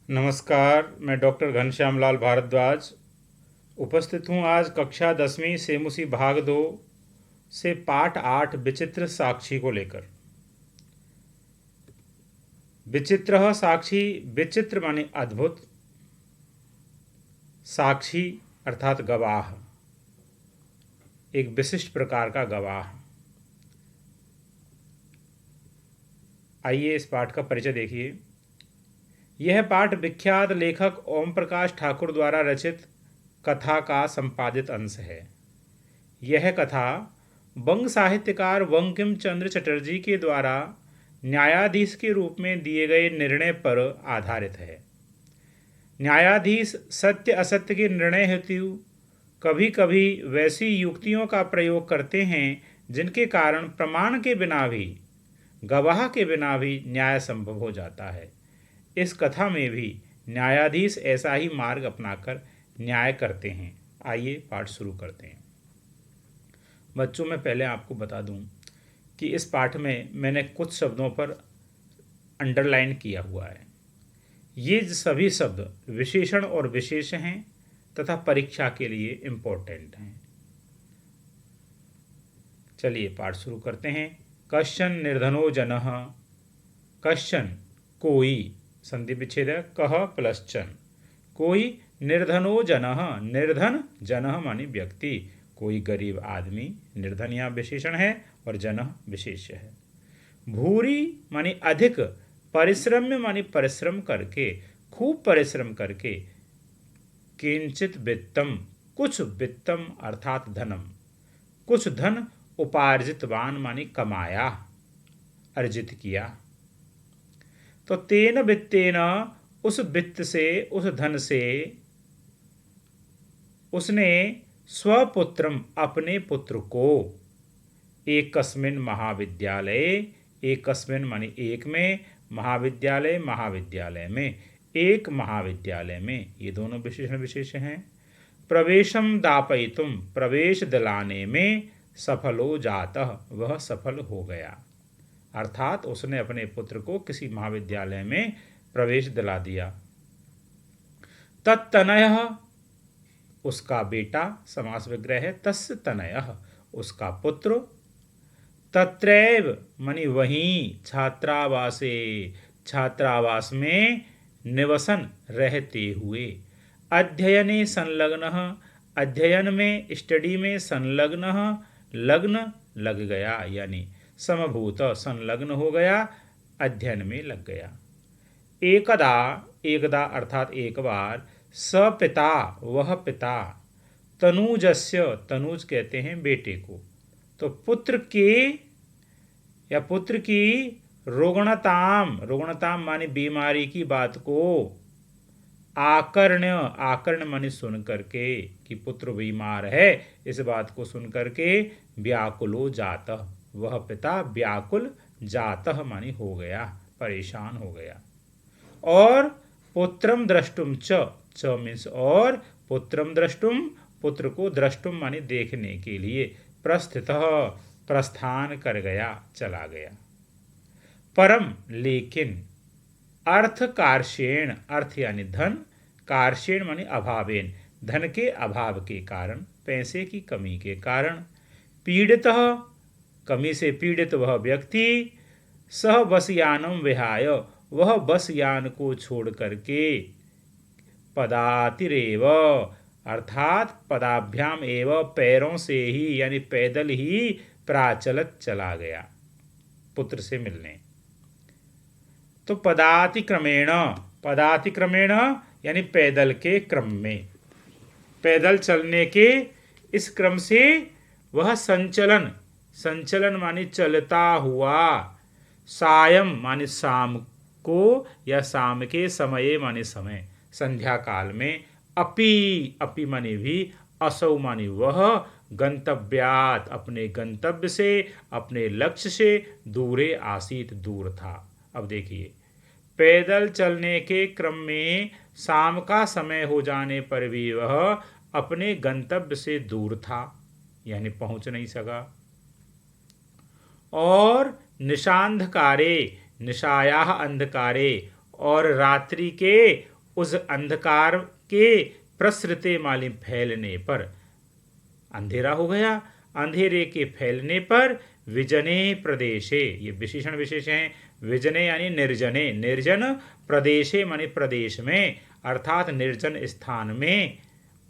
नमस्कार, मैं डॉक्टर घनश्याम लाल भारद्वाज उपस्थित हूँ आज कक्षा 10वीं सेमुसी भाग 2 से पाठ 8 विचित्र साक्षी को लेकर। विचित्र साक्षी, विचित्र माने अद्भुत, साक्षी अर्थात गवाह, एक विशिष्ट प्रकार का गवाह। आइए इस पाठ का परिचय देखिए। यह पाठ विख्यात लेखक ओम प्रकाश ठाकुर द्वारा रचित कथा का संपादित अंश है। यह कथा बंग साहित्यकार बंकिम चंद्र चटर्जी के द्वारा न्यायाधीश के रूप में दिए गए निर्णय पर आधारित है। न्यायाधीश सत्य असत्य के निर्णय हेतु कभी कभी वैसी युक्तियों का प्रयोग करते हैं जिनके कारण प्रमाण के बिना भी, गवाह के बिना भी न्याय संभव हो जाता है। इस कथा में भी न्यायाधीश ऐसा ही मार्ग अपनाकर न्याय करते हैं। आइए पाठ शुरू करते हैं। बच्चों, मैं पहले आपको बता दूं कि इस पाठ में मैंने कुछ शब्दों पर अंडरलाइन किया हुआ है। ये सभी शब्द विशेषण और विशेष हैं तथा परीक्षा के लिए इम्पोर्टेंट हैं। चलिए पाठ शुरू करते हैं। कश्चन निर्धनो जनः, कश्चन कोई, संधि विच्छेद कह प्लस चन, कोई निर्धनो जनः, निर्धन जनः मानी व्यक्ति, कोई गरीब आदमी, निर्धन यहाँ विशेषण है और जनः विशेष्य है। भूरी मानी अधिक, परिश्रम मानी परिश्रम करके, खूब परिश्रम करके, किंचित वित्तम, कुछ वित्तम अर्थात धनम, कुछ धन उपार्जितवान मानी कमाया, अर्जित किया। तो तेन वित्तेन, उस वित्त से, उस धन से उसने स्वपुत्रम अपने पुत्र को, एकस्मिन महाविद्यालय, एकस्मिन मानी एक में, महाविद्यालय महाविद्यालय में, एक महाविद्यालय में, ये दोनों विशेषण विशेष हैं। प्रवेशम दापयितुम, प्रवेश दिलाने में, सफलो जातः, वह सफल हो गया। अर्थात उसने अपने पुत्र को किसी महाविद्यालय में प्रवेश दिला दिया। तत्तनयः, उसका बेटा, समास विग्रह है, तस्य तनयः, उसका पुत्र, तत्रैव मनि वहीं, छात्रावासे, छात्रावास में, निवसन रहते हुए, अध्ययने संलग्नः, अध्ययन में, स्टडी में, संलग्न, लग्न लग गया, यानी समभूत संलग्न हो गया, अध्ययन में लग गया। एकदा, एकदा अर्थात एक बार, सपिता, वह पिता, तनूजस्य, तनूज कहते हैं बेटे को, तो पुत्र के या पुत्र की रुग्णताम, रुग्णताम मानी बीमारी की बात को, आकर्ण्य, आकर्ण मानी सुन करके कि पुत्र बीमार है, इस बात को सुन करके, व्याकुलो जातः, वह पिता व्याकुल, जातः मानी हो गया, परेशान हो गया। और पुत्रम द्रष्टुम च मीन्स और, पुत्रम द्रष्टुम, पुत्र को, द्रष्टुम मानी देखने के लिए, प्रस्थितः प्रस्थान कर गया, चला गया। परम लेकिन, अर्थ कार्षेण, अर्थ यानी धन, कार्षेण मानी अभावेन, धन के अभाव के कारण, पैसे की कमी के कारण, पीड़ितः, कमी से पीड़ित वह व्यक्ति, सह बसयानम विहाय, वह बस यान को छोड़ करके, पदातिरेव अर्थात पदाभ्याम एव, पैरों से ही यानी पैदल ही, प्राचलत चला गया पुत्र से मिलने। तो पदातिक्रमेण, पदातिक्रमेण यानी पैदल के क्रम में, पैदल चलने के इस क्रम से वह संचलन, संचलन मानी चलता हुआ, सायं मानी शाम को या शाम के समय मानी समय, संध्या काल में, अपि, अपि मानी भी, असौ मानी वह, गंतव्यात अपने गंतव्य से, अपने लक्ष्य से, दूरे आसीत दूर था। अब देखिए, पैदल चलने के क्रम में शाम का समय हो जाने पर भी वह अपने गंतव्य से दूर था, यानी पहुंच नहीं सका। और निशांधकारे, निशायाः अंधकारे, और रात्रि के उस अंधकार के प्रसृते माने फैलने पर, अंधेरा हो गया, अंधेरे के फैलने पर विजने प्रदेशे, ये विशेषण विशेष हैं, विजने यानी निर्जने, निर्जन प्रदेशे माने प्रदेश में, अर्थात निर्जन स्थान में,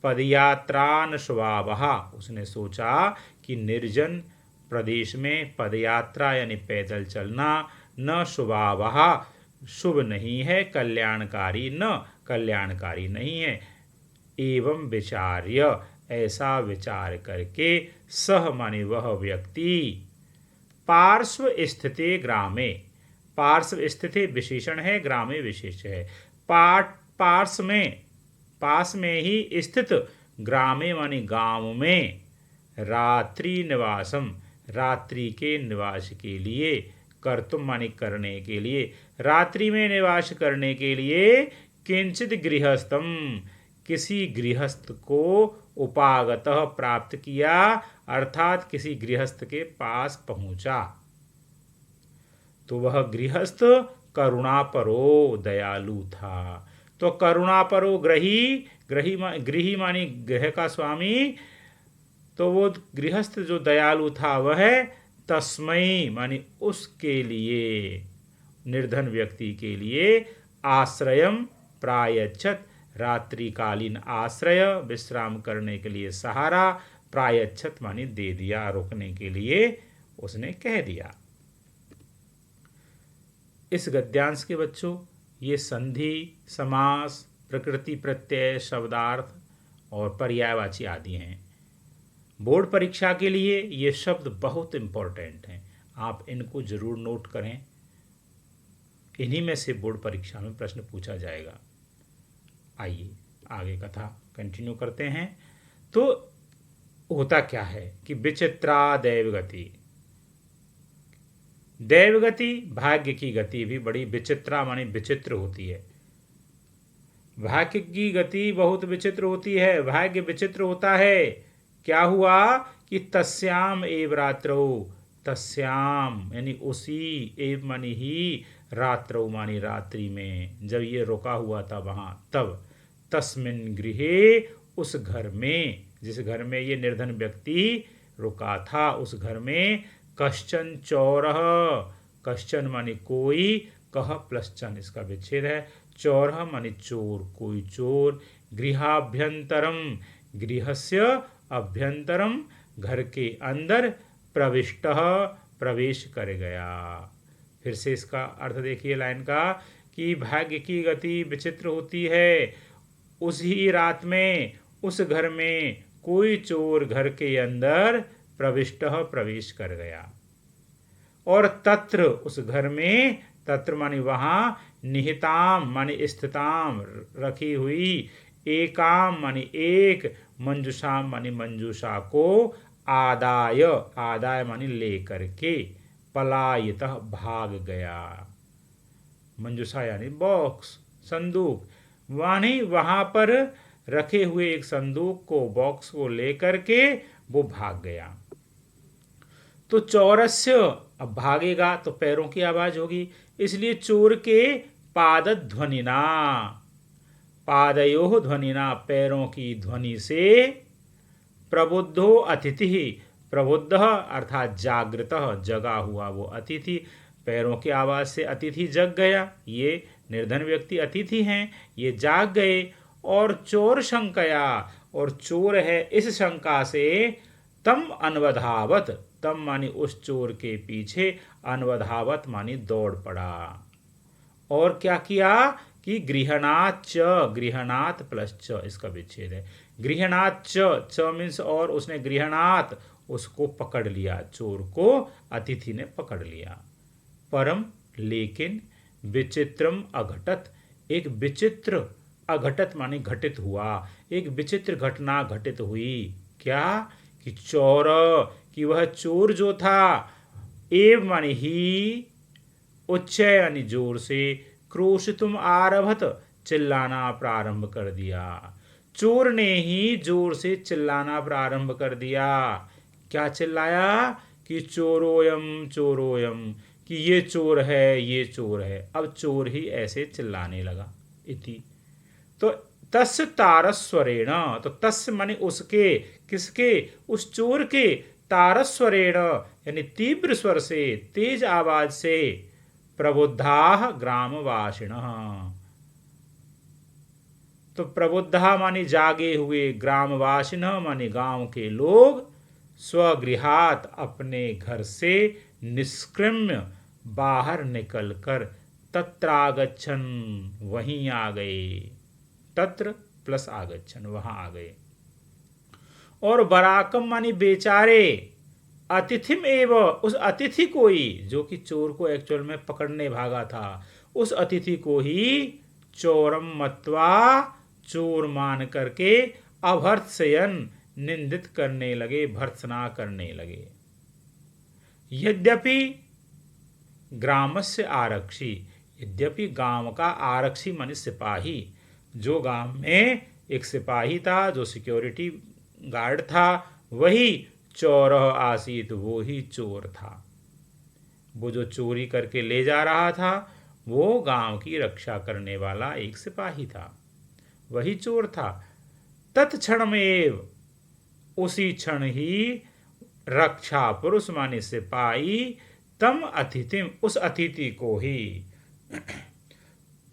पदयात्रान स्वभावः, उसने सोचा कि निर्जन प्रदेश में पदयात्रा यानी पैदल चलना न स्वभावः, शुभ नहीं है, कल्याणकारी न कल्याणकारी नहीं है। एवं विचार्य, ऐसा विचार करके, सह माने वह व्यक्ति, पार्श्व स्थिते ग्रामे, पार्श्व स्थिति विशेषण है, ग्रामे विशेष है, पार्श्व में, पास में ही स्थित, ग्रामे माने गांव में, रात्रि निवासम, रात्रि के निवास के लिए, कर्तुम माने करने के लिए, रात्रि में निवास करने के लिए, किंचित गृहस्थम, किसी गृहस्थ को उपागतः प्राप्त किया, अर्थात किसी गृहस्थ के पास पहुंचा। तो वह गृहस्थ करुणापरो दयालु था। तो करुणापरो गृही मानी गृह का स्वामी, तो वो गृहस्थ जो दयालु था वह तस्मै मानी उसके लिए, निर्धन व्यक्ति के लिए, आश्रयम प्रायच्छत, रात्रिकालीन आश्रय, विश्राम करने के लिए सहारा, प्रायच्छत मानी दे दिया, रोकने के लिए उसने कह दिया। इस गद्यांश के बच्चों ये संधि, समास, प्रकृति प्रत्यय, शब्दार्थ और पर्यायवाची आदि हैं। बोर्ड परीक्षा के लिए ये शब्द बहुत इंपॉर्टेंट हैं, आप इनको जरूर नोट करें, इन्हीं में से बोर्ड परीक्षा में प्रश्न पूछा जाएगा। आइए आगे कथा कंटिन्यू करते हैं। तो होता क्या है कि विचित्रा दैवगति, दैवगति भाग्य की गति भी बड़ी विचित्रा माने विचित्र होती है। भाग्य की गति बहुत विचित्र होती है, भाग्य विचित्र होता है। क्या हुआ कि तस्याम एव रात्रौ, तस्याम यानी उसी, एव मानी ही, रात्रौ मानी रात्रि में, जब ये रुका हुआ था वहां, तब, तस्मिन गृहे, उस घर में, जिस घर में ये निर्धन व्यक्ति रुका था, उस घर में, कश्चन चौरः, कश्चन मानी कोई, कह प्लस चन इसका विच्छेद है, चौरः मानी चोर, कोई चोर, गृहाभ्यंतरम, गृहस्य अभ्यंतरम, घर के अंदर, प्रविष्टः प्रवेश कर गया। फिर से इसका अर्थ देखिए लाइन का, कि भाग्य की गति विचित्र होती है। उसी रात में उस घर में कोई चोर घर के अंदर प्रविष्टः प्रवेश कर गया, और तत्र उस घर में, तत्र मानी वहां, निहिताम मानी स्थिताम रखी हुई, एकाम मानी एक, मंजुषाम मानी मंजुषा को, आदाय, आदाय मानी लेकर के, पलायितः भाग गया, मंजुषा यानी बॉक्स, संदूक, मानी वहां पर रखे हुए एक संदूक को, बॉक्स को लेकर के वो भाग गया। तो चौरस्य, अब भागेगा तो पैरों की आवाज होगी, इसलिए चोर के पादध्वनिना, पादयोः ध्वनिना, पैरों की ध्वनि से, प्रबुद्धो अतिथि, प्रबुद्ध अर्थात जागृत, जगा हुआ वो अतिथि, पैरों की आवाज से अतिथि जग गया, ये निर्धन व्यक्ति अतिथि हैं, ये जाग गए, और चोर शंकया, और चोर है इस शंका से, तम अनवधावत, तम मानी उस चोर के पीछे, अनवधावत मानी दौड़ पड़ा, और क्या किया कि गृहणात च, गृहणात प्लस च इसका विच्छेद है, गृहणात च मीन्स और, उसने गृहणात उसको पकड़ लिया, चोर को अतिथि ने पकड़ लिया। परम लेकिन, विचित्रम अघटत, एक विचित्र, अघटत माने घटित हुआ, एक विचित्र घटना घटित हुई। क्या कि चोर, कि वह चोर जो था, एव माने ही, उच्च यानी जोर से, क्रोशितुम आरभत, चिल्लाना प्रारंभ कर दिया, चोर ने ही जोर से चिल्लाना प्रारंभ कर दिया। क्या चिल्लाया कि चोरोयम चोरोयम, कि ये चोर है, ये चोर है। अब चोर ही ऐसे चिल्लाने लगा। इति तो तस्य तारस्वरेण, तो तस्य माने उसके, किसके, उस चोर के, तारस्वरेण यानी तीव्र स्वर से, तेज आवाज से, प्रबुद्धा ग्रामवासिनः, तो प्रबुद्धा माने जागे हुए, ग्रामवासिनः माने गांव के लोग, स्वगृहात अपने घर से, निष्क्रम्य बाहर निकलकर, तत्रागच्छन वहीं आ गए, तत्र प्लस आगच्छन वहां आ गए। और बराकम मानी बेचारे, अतिथिम एव उस अतिथि को ही, जो कि चोर को एक्चुअल में पकड़ने भागा था, उस अतिथि को ही चोरम मत्वा चोर मान करके अभर्त्सयन निंदित करने लगे, भर्त्सना करने लगे। यद्यपि ग्रामस्य आरक्षी, यद्यपि गांव का आरक्षी माने सिपाही, जो गांव में एक सिपाही था, जो सिक्योरिटी गार्ड था, वही चोरः आसीत, वो ही चोर था। वो जो चोरी करके ले जा रहा था, वो गांव की रक्षा करने वाला एक सिपाही था, वही चोर था। तत्क्षण में, उसी क्षण ही, रक्षा पुरुष माने सिपाही, तम अतिथिम उस अतिथि को ही,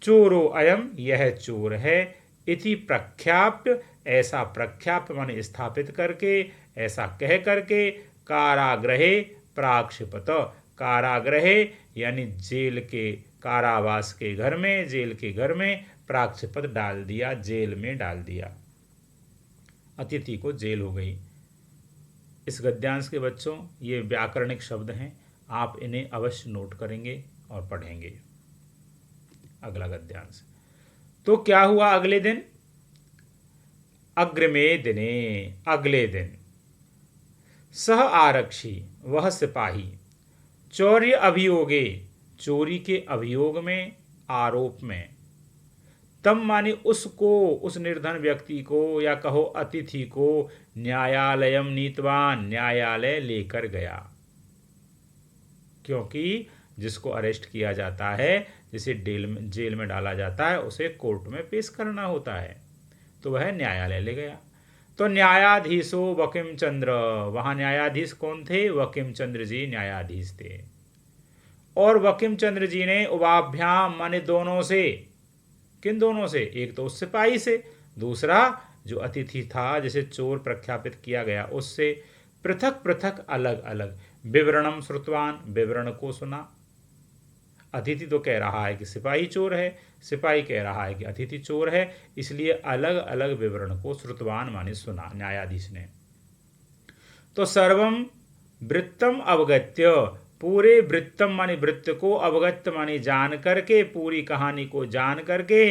चोरो अयम यह चोर है, इति प्रख्याप्य ऐसा प्रख्याप्य माने स्थापित करके, ऐसा कह करके, कारागृहे प्राक्षिपत, कारागृहे यानी जेल के, कारावास के घर में, जेल के घर में, प्राक्षिपत डाल दिया, जेल में डाल दिया, अतिथि को जेल हो गई। इस गद्यांश के बच्चों ये व्याकरणिक शब्द हैं, आप इन्हें अवश्य नोट करेंगे और पढ़ेंगे। अगला गद्यांश, तो क्या हुआ अगले दिन? अग्रमे दिने, अगले दिन, सह आरक्षी वह सिपाही, चौर्य अभियोगे चोरी के अभियोग में, आरोप में, तम माने उसको, उस निर्धन व्यक्ति को या कहो अतिथि को, न्यायालयम नीतवान न्यायालय लेकर गया। क्योंकि जिसको अरेस्ट किया जाता है, जिसे जेल में डाला जाता है, उसे कोर्ट में पेश करना होता है, तो वह न्यायालय ले गया। तो न्यायाधीशो वकीम चंद्र, वहां न्यायाधीश कौन थे? वकीम चंद्र जी न्यायाधीश थे। और वकीम चंद्र जी ने उभाभ्याम माने दोनों से, किन दोनों से? एक तो उस सिपाही से, दूसरा जो अतिथि था जिसे चोर प्रख्यापित किया गया उससे, पृथक पृथक अलग अलग, विवरणम श्रुतवान विवरण को सुना। अतिथि तो कह रहा है कि सिपाही चोर है, सिपाही कह रहा है कि अतिथि चोर है, इसलिए अलग अलग विवरण को श्रुतवान माने सुना न्यायाधीश ने। तो सर्वम वृत्तम अवगत्य, पूरे वृत्तम माने वृत्त को, अवगत्य माने जान करके, पूरी कहानी को जान करके,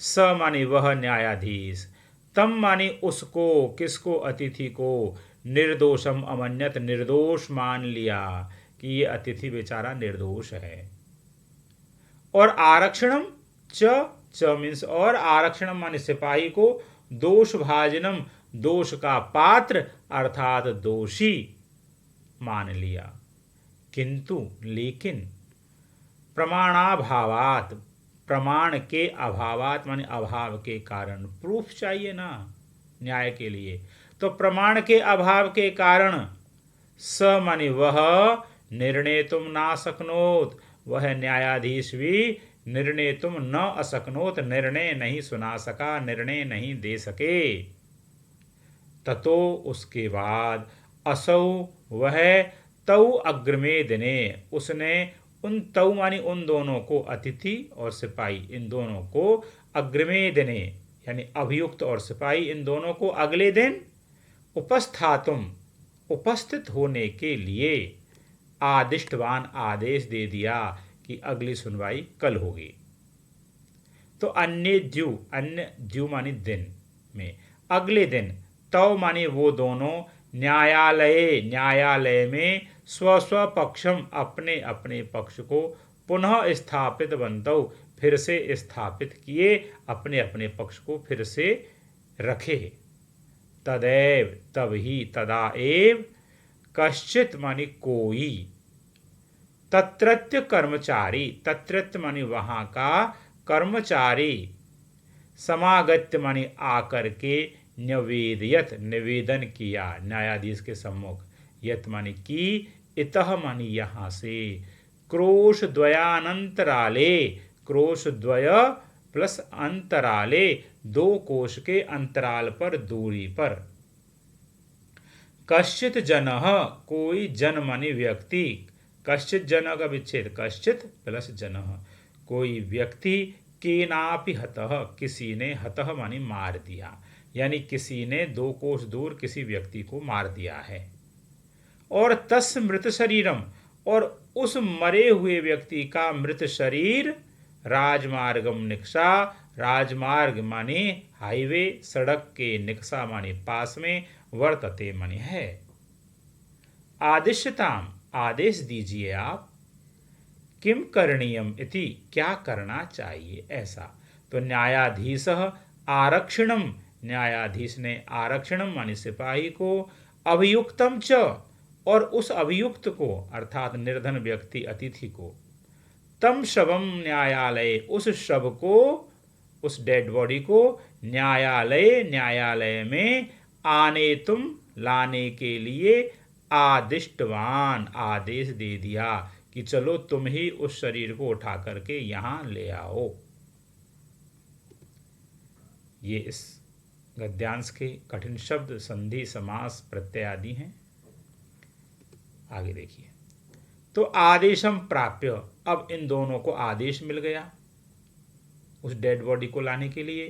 स माने वह न्यायाधीश, तम माने उसको, किसको? अतिथि को, निर्दोषम अमन्यत निर्दोष मान लिया कि ये अतिथि बेचारा निर्दोष है। और आरक्षणम च मीन्स, और आरक्षणम माने सिपाही को, दोष भाजनम दोष का पात्र अर्थात दोषी मान लिया। किंतु लेकिन, प्रमाणाभावात, प्रमाण के अभावात माने अभाव के कारण, प्रूफ चाहिए ना न्याय के लिए, तो प्रमाण के अभाव के कारण, स माने वह, निर्णय तुम ना सकनोत, वह न्यायाधीश भी निर्णय तुम न असकनोत, निर्णय नहीं सुना सका, निर्णय नहीं दे सके। ततो उसके बाद, असौ वह, तौ अग्रमे दिने, उसने उन, तौ मानी उन दोनों को, अतिथि और सिपाही इन दोनों को, अग्रमे दिने यानी अभियुक्त और सिपाही इन दोनों को अगले दिन, उपस्थातुम उपस्थित होने के लिए, आदिष्टवान आदेश दे दिया कि अगली सुनवाई कल होगी। तो अन्य द्यु मानी दिन में, अगले दिन, तव माने वो दोनों, न्यायालय में, स्व स्व पक्षम अपने अपने पक्ष को, पुनः स्थापित बंतौ फिर से स्थापित किए, अपने अपने पक्ष को फिर से रखे। तदैव तब ही, तदा एव, कश्चित मानी कोई, तत्रत्य कर्मचारी, तत्रत्य मानी वहां का कर्मचारी, समागत्य मानी आकर के न्यवेदयत निवेदन किया न्यायाधीश के सम्मुख। यत मानी की, इतः मानी यहाँ से, क्रोश द्वयानंतराले, क्रोश द्वय प्लस अंतराले, दो कोश के अंतराल पर, दूरी पर। कश्चित जनः कोई, जन मानी व्यक्ति, कश्चित जन का विच्छेद, कश्चित प्लस जनः कोई व्यक्ति, केनापि हतः किसी ने, हतः मानी मार दिया, यानी किसी ने 2 कोस दूर किसी व्यक्ति को मार दिया है। और तस् मृत शरीरम, और उस मरे हुए व्यक्ति का मृत शरीर, राजमार्गम निकषा, राजमार्ग माने हाईवे, सड़क के, निकषा माने पास में, वर्तते माने है। आदिश्यताम आदेश दीजिए आप, किम करणीयम इति क्या करना चाहिए ऐसा। तो न्यायाधीश आरक्षणम, न्यायाधीश ने आरक्षणम माने सिपाही को, अभियुक्तम च, और उस अभियुक्त को अर्थात निर्धन व्यक्ति अतिथि को, तम शवम न्यायालय, उस शव को, उस डेड बॉडी को न्यायालय, न्यायालय में आने तुम, लाने के लिए, आदिष्टवान आदेश दे दिया कि चलो तुम ही उस शरीर को उठा करके यहां ले आओ। ये इस गद्यांश के कठिन शब्द, संधि, समास, प्रत्यय आदि हैं। आगे देखिए। तो आदेशम प्राप्य, अब इन दोनों को आदेश मिल गया उस डेड बॉडी को लाने के लिए।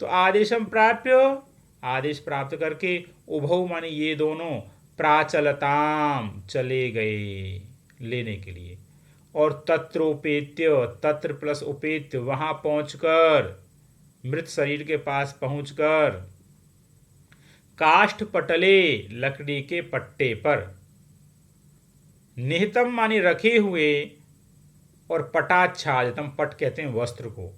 तो आदेशम प्राप्य, आदेश प्राप्त करके, उभौ माने ये दोनों, प्राचलताम चले गए लेने के लिए। और तत्रोपेत्य, तत्र प्लस उपेत्य, वहां पहुंचकर, मृत शरीर के पास पहुंचकर, काष्ठ पटले, लकड़ी के पट्टे पर, निहितम मानी रखे हुए, और पटाच्छादितम, पट कहते हैं वस्त्र को,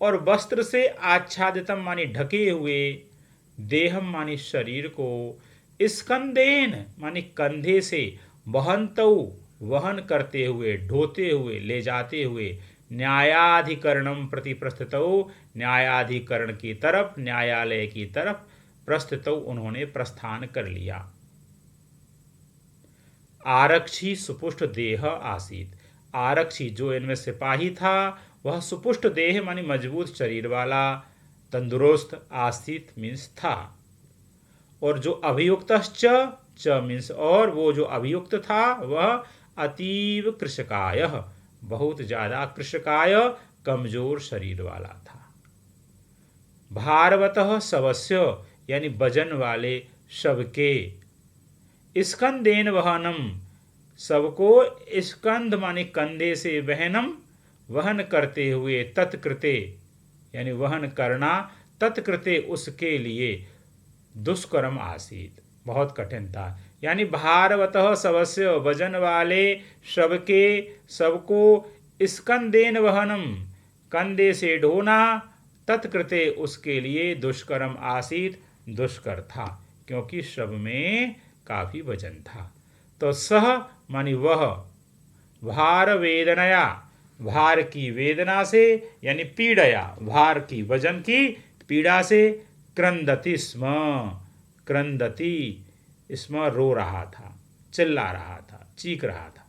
और वस्त्र से आच्छादितम मानी ढके हुए, देहम मानी शरीर को, स्कंदेन मानी कंधे से, वहंतौ वहन करते हुए, ढोते हुए, ले जाते हुए, न्यायाधिकरणम प्रति प्रस्थितौ, न्यायाधिकरण की तरफ, न्यायालय की तरफ, प्रस्थितौ उन्होंने प्रस्थान कर लिया। आरक्षी सुपुष्ट देह आसीत, आरक्षी जो इनमें सिपाही था वह सुपुष्ट देह मानी मजबूत शरीर वाला, तंदुरुस्त, आसीत मीन्स था। और जो अभियुक्त च मीन्स और, वो जो अभियुक्त था वह अतीव कृशकाय, बहुत ज्यादा कृशकाय, कमजोर शरीर वाला था। भारवतः शवस्य यानी वजन वाले शव के, स्कंदेन वहनम, सबको स्कंद माने कंधे से, वहनम वहन करते हुए, तत्कृते यानी वहन करना, तत्कृते उसके लिए, दुष्कर्म आसीत बहुत कठिन था। यानी भारवतः शवस्य वजन वाले शव के, सबको स्कंदेन वहनम कंधे से ढोना, तत्कृते उसके लिए, दुष्कर्म आसीत दुष्कर था, क्योंकि शव में काफी वजन था। तो सह मानी वह, भार वेदनया, भार की वेदना से यानी पीड़या, भार की वजन की पीड़ा से, क्रंदति स्म, क्रंदति स्म रो रहा था, चिल्ला रहा था, चीख रहा था।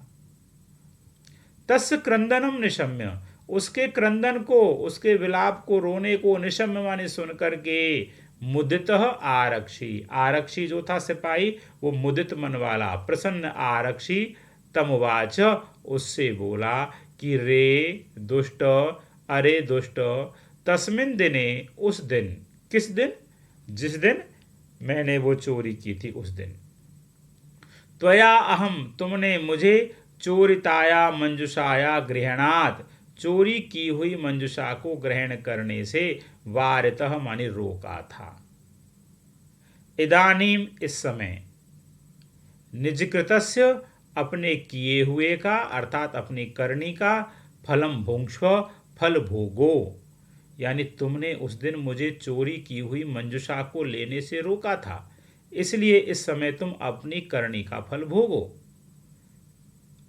तस्य क्रंदनम निशम्य, उसके क्रंदन को, उसके विलाप को, रोने को, निशम्य माने सुन करके, मुदित आरक्षी, आरक्षी जो था सिपाही वो मुदित मन वाला, प्रसन्न आरक्षी, तमवाच उससे बोला कि रे दुष्ट, अरे दुष्ट, तस्मिन दिने उस दिन, किस दिन, जिस दिन मैंने वो चोरी की थी उस दिन, त्वया अहम तुमने मुझे, चोरिताया मंजुषाया गृहणात्, चोरी की हुई मंजुषा को ग्रहण करने से, वारितः माने रोका था। इदानीम इस समय, निजकृतस्य अपने किए हुए का अर्थात अपनी करनी का, फलम भुंक्ष्व फल भोगो, यानी तुमने उस दिन मुझे चोरी की हुई मंजुषा को लेने से रोका था, इसलिए इस समय तुम अपनी करनी का फल भोगो।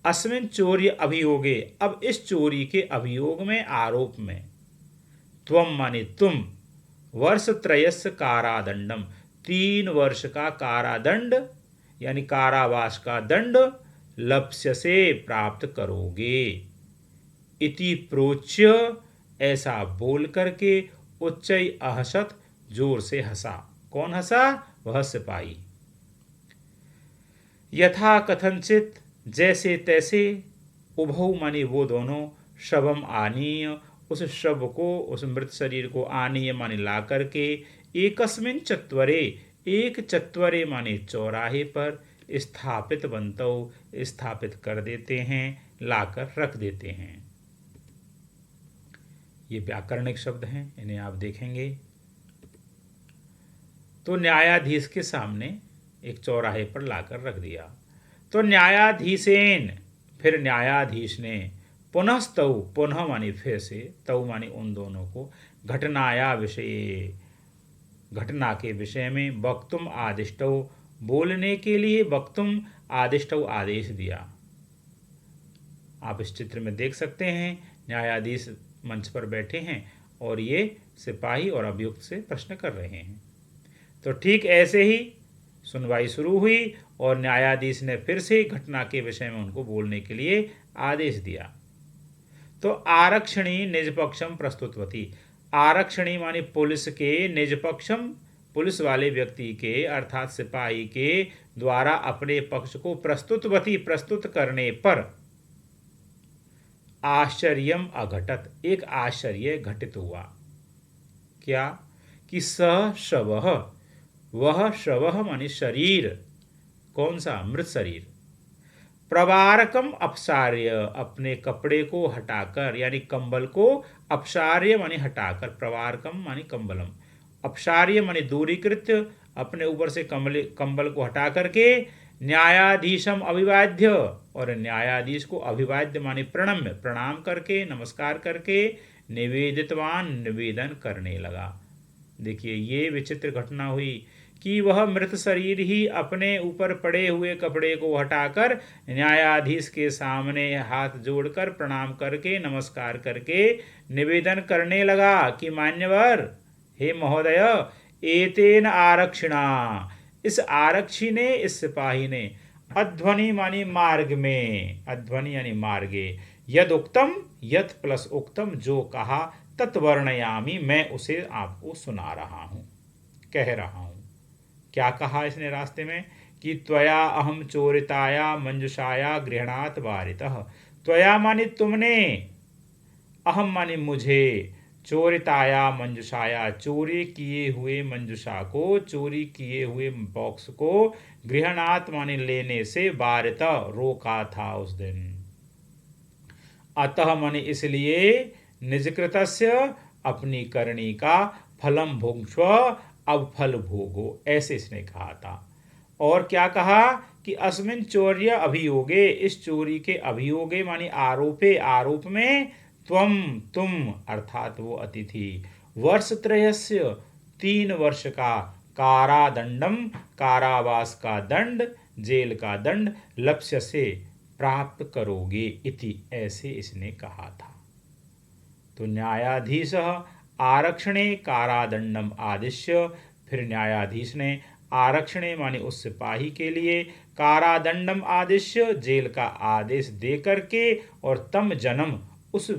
अस्मिन चोर्य अभियोगे, अब इस चोरी के अभियोग में, आरोप में, त्वम माने तुम, वर्ष त्रयस्य कारादंडम, 3 वर्ष का कारादंड यानी कारावास का दंड लप्स्य से प्राप्त करोगे। इति प्रोच्य, ऐसा बोल करके उच्चई अहसत, जोर से हंसा। कौन हंसा? वह सिपाही। यथा कथनचित, जैसे तैसे, उभौ माने वो दोनों, शवम आनीय, उस शव को, उस मृत शरीर को, आनीय माने ला करके, एकस्मिन चत्वरे, एक चत्वरे माने चौराहे पर, स्थापित बंतौ, स्थापित कर देते हैं, लाकर रख देते हैं। ये व्याकरणिक शब्द हैं, इन्हें आप देखेंगे। तो न्यायाधीश के सामने एक चौराहे पर लाकर रख दिया। तो न्यायाधीशेन, फिर न्यायाधीश ने, पुनस्तौ, पुनः मानी फिर से, तौ मानी उन दोनों को, घटनाया विषय, घटना के विषय में, वक्तुम आदिष्टौ, बोलने के लिए, वक्तुम आदिष्टौ, आदेश दिया। आप इस चित्र में देख सकते हैं, न्यायाधीश मंच पर बैठे हैं और ये सिपाही और अभियुक्त से प्रश्न कर रहे हैं। तो ठीक ऐसे ही सुनवाई शुरू हुई और न्यायाधीश ने फिर से घटना के विषय में उनको बोलने के लिए आदेश दिया। तो आरक्षणी निजपक्षम प्रस्तुतवती, आरक्षणी मानी पुलिस के, निजपक्षम पुलिस वाले व्यक्ति के अर्थात सिपाही के द्वारा अपने पक्ष को प्रस्तुतवती, प्रस्तुत करने पर, आश्चर्यम अघटत, एक आश्चर्य घटित हुआ। क्या? कि सह शवः, वह शवः मानी शरीर, कौन सा? मृत शरीर, प्रवारकम अपसार्य, अपने कपड़े को हटाकर यानी कंबल को, अपसार्य मानी हटाकर, प्रवारकम मानी कंबलम, अपसार्य मानी दूरीकृत, अपने ऊपर से कंबल को हटा करके, न्यायाधीशम अभिवाद्य, और न्यायाधीश को अभिवाद्य मानी प्रणम्य, प्रणाम करके, नमस्कार करके, निवेदितवान, निवेदन करने लगा। देखिए ये विचित्र घटना हुई कि वह मृत शरीर ही अपने ऊपर पड़े हुए कपड़े को हटाकर न्यायाधीश के सामने हाथ जोड़कर प्रणाम करके, नमस्कार करके निवेदन करने लगा कि मान्यवर, हे महोदय, एतेन आरक्षिणा, इस आरक्षी ने, इस सिपाही ने, अध्वनि मानी मार्ग में, अध्वनि यानी मार्गे, यद उक्तम, यथ प्लस उक्तम, जो कहा, तत्वर्णयामी, मैं उसे आपको सुना रहा हूं, कह रहा हूं। क्या कहा इसने रास्ते में? कि त्वया अहम चोरिताया मंजुषाया गृहणात वारितः, त्वया मानी तुमने, अहम मानी मुझे, चोरिताया मंजुषाया, चोरी किए हुए मंजुषा को, चोरी किए हुए बॉक्स को, गृहणात मानी लेने से, वारित रोका था उस दिन। अतः मानी इसलिए, निजकृतस्य, अपनी करनी का, फलम भुंक्ष्व, अब फल भोगो, ऐसे इसने कहा था। और क्या कहा? कि अस्मिन चौर्य अभियोगे, इस चोरी के अभियोगे मानी आरोपे, आरोप में, त्वम, तुम, अर्थात वो अतिथि, वर्षत्रयस्य, 3 वर्ष का, कारादंडम, कारावास का दंड, जेल का दंड, लक्ष्य से प्राप्त करोगे, इति, ऐसे इसने कहा था। तो न्यायाधीश आरक्षणे कारादंडम आदिश्य, फिर न्यायाधीश ने आरक्षणे माने उस सिपाही के लिए, कारादंडम आदिश्य, जेल का आदेश दे करके, और तम जन्म, उस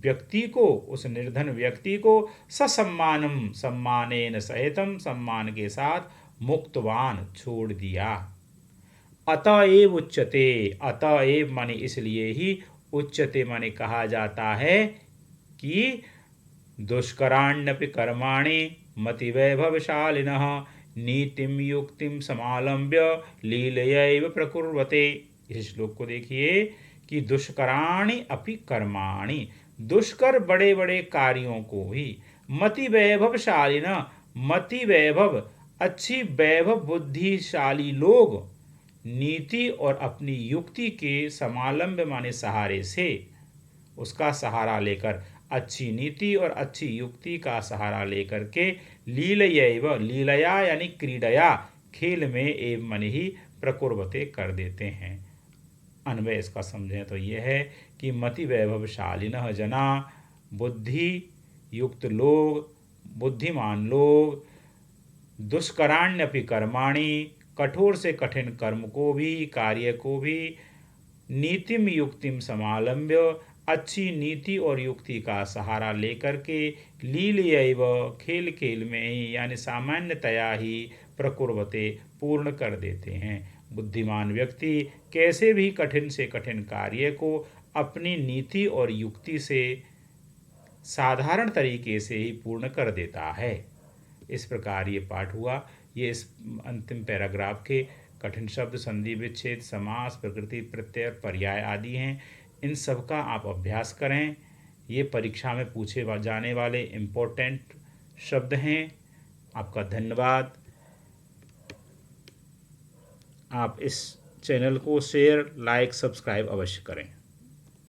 व्यक्ति को, उस निर्धन व्यक्ति को, ससम्मानम, सम्मानेन सहितम, सम्मान के साथ, मुक्तवान, छोड़ दिया। अतएव उच्यते, अतएव माने इसलिए ही, उच्यते माने कहा जाता है कि दुष्कराण्यपि कर्माणि मतिवैभवशालिनः नीतिम युक्तिम समालंब्य लीलयैव प्रकुर्वते। इस श्लोक को देखिए कि दुष्कराणि अपि कर्माणि, दुष्कर बड़े बड़े कार्यों को भी, मति वैभवशालिन, मति वैभव, अच्छी वैभव बुद्धिशाली लोग, नीति और अपनी युक्ति के समालंब माने सहारे से, उसका सहारा लेकर, अच्छी नीति और अच्छी युक्ति का सहारा लेकर के, लीलयैव, लीलया यानी क्रीडया, खेल में, एवं मन ही, प्रकुर्वते, कर देते हैं। अन्वय इसका समझें तो यह है कि मति वैभवशालिनः जना, बुद्धि युक्त लोग, बुद्धिमान लोग दुष्कराण्यपि कर्माणि, कठोर से कठिन कर्म को भी, कार्य को भी, नीतिम युक्तिम समालंब्य, अच्छी नीति और युक्ति का सहारा लेकर के, लीलयैव खेल खेल में ही यानी सामान्यतया ही, प्रकुर्वते पूर्ण कर देते हैं। बुद्धिमान व्यक्ति कैसे भी कठिन से कठिन कार्य को अपनी नीति और युक्ति से साधारण तरीके से ही पूर्ण कर देता है। इस प्रकार ये पाठ हुआ। ये इस अंतिम पैराग्राफ के कठिन शब्द, संधि विच्छेद, समास, प्रकृति प्रत्यय, पर्याय आदि हैं। इन सब का आप अभ्यास करें। ये परीक्षा में पूछे जाने वाले इम्पोर्टेंट शब्द हैं। आपका धन्यवाद। आप इस चैनल को शेयर, लाइक, सब्सक्राइब अवश्य करें।